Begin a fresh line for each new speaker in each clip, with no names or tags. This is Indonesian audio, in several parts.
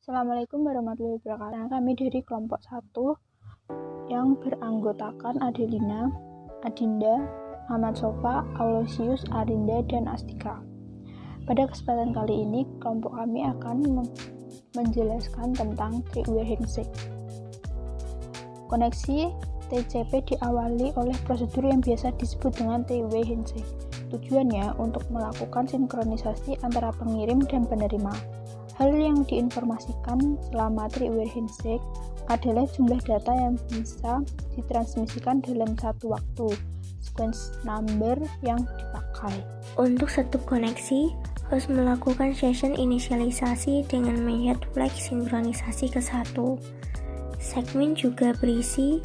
Assalamualaikum warahmatullahi wabarakatuh. Nah, kami dari kelompok 1 yang beranggotakan Adelina, Adinda, Ahmad Sofa, Aulosius, Arinda, dan Astika. Pada kesempatan kali ini, kelompok kami akan menjelaskan tentang three-way handshake. Koneksi TCP diawali oleh prosedur yang biasa disebut dengan three-way handshake. Tujuannya untuk melakukan sinkronisasi antara pengirim dan penerima. Hal yang diinformasikan selama three-way handshake adalah jumlah data yang bisa ditransmisikan dalam satu waktu, sequence number yang dipakai.
Untuk satu koneksi, harus melakukan session inisialisasi dengan melihat flag sinkronisasi ke satu. Segmen juga berisi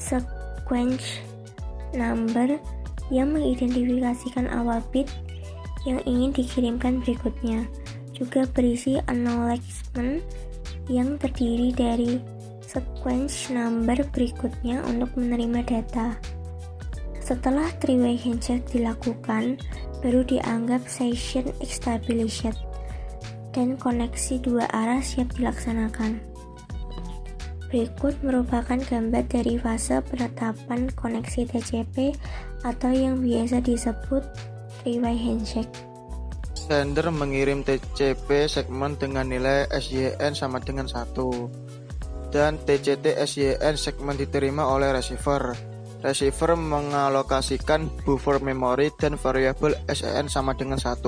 sequence number yang mengidentifikasikan awal bit yang ingin dikirimkan berikutnya. Juga berisi acknowledgement yang terdiri dari sequence number berikutnya untuk menerima data. Setelah three-way handshake dilakukan, baru dianggap session established dan koneksi dua arah siap dilaksanakan. Berikut merupakan gambar dari fase penetapan koneksi TCP atau yang biasa disebut three-way handshake.
Sender mengirim TCP segmen dengan nilai SYN sama dengan 1 dan TCT SYN segmen diterima oleh receiver. Receiver mengalokasikan buffer memori dan variabel SYN sama dengan 1.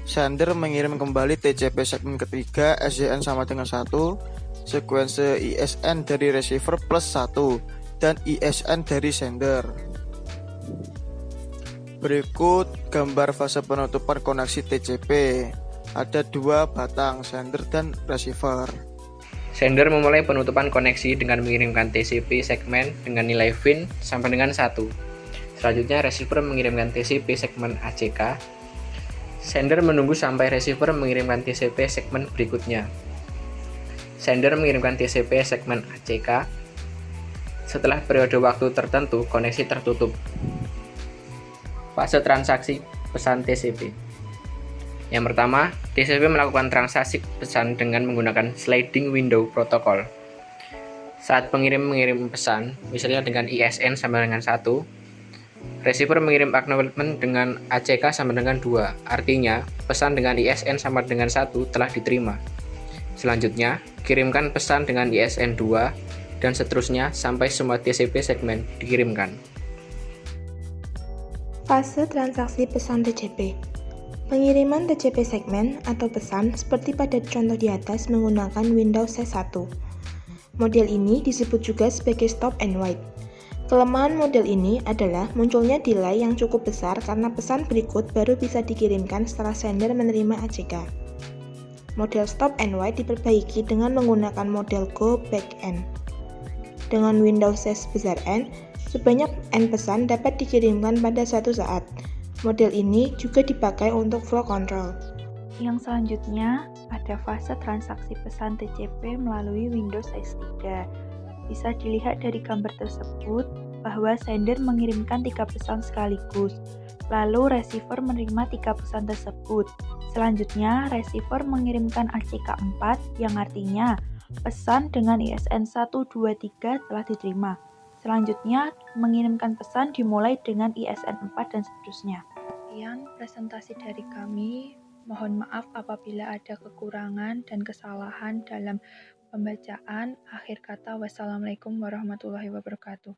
Sender mengirim kembali TCP segmen ketiga SYN sama dengan 1, sekuensi ISN dari receiver plus 1 dan ISN dari sender. Berikut gambar fase penutupan koneksi TCP. Ada dua batang, sender dan receiver.
Sender memulai penutupan koneksi dengan mengirimkan TCP segmen dengan nilai VIN sampai dengan 1. Selanjutnya receiver mengirimkan TCP segmen ACK. Sender menunggu sampai receiver mengirimkan TCP segmen berikutnya. Sender mengirimkan TCP segmen ACK. Setelah periode waktu tertentu, koneksi tertutup. Fase transaksi pesan TCP. Yang pertama, TCP melakukan transaksi pesan dengan menggunakan sliding window protocol. Saat pengirim mengirim pesan, misalnya dengan ISN sama dengan 1, receiver mengirim acknowledgement dengan ACK sama dengan 2. Artinya, pesan dengan ISN sama dengan 1 telah diterima. Selanjutnya, kirimkan pesan dengan ISN 2 dan seterusnya sampai semua TCP segmen dikirimkan.
Fase transaksi pesan TCP. Pengiriman TCP segmen atau pesan seperti pada contoh di atas menggunakan Windows C1. Model ini disebut juga sebagai stop and wait. Kelemahan model ini adalah munculnya delay yang cukup besar karena pesan berikut baru bisa dikirimkan setelah sender menerima ACK. Model stop and wait diperbaiki dengan menggunakan model go back N. Dengan Windows C sebesar N, sebanyak N pesan dapat dikirimkan pada satu saat. Model ini juga dipakai untuk flow control.
Yang selanjutnya ada fase transaksi pesan TCP melalui Windows S3. Bisa dilihat dari gambar tersebut bahwa sender mengirimkan 3 pesan sekaligus. Lalu receiver menerima 3 pesan tersebut. Selanjutnya receiver mengirimkan ACK 4 yang artinya pesan dengan ISN 123 telah diterima. Selanjutnya, mengirimkan pesan dimulai dengan ISN 4 dan seterusnya. Sekian presentasi dari kami. Mohon maaf apabila ada kekurangan dan kesalahan dalam pembacaan. Akhir kata, wassalamualaikum warahmatullahi wabarakatuh.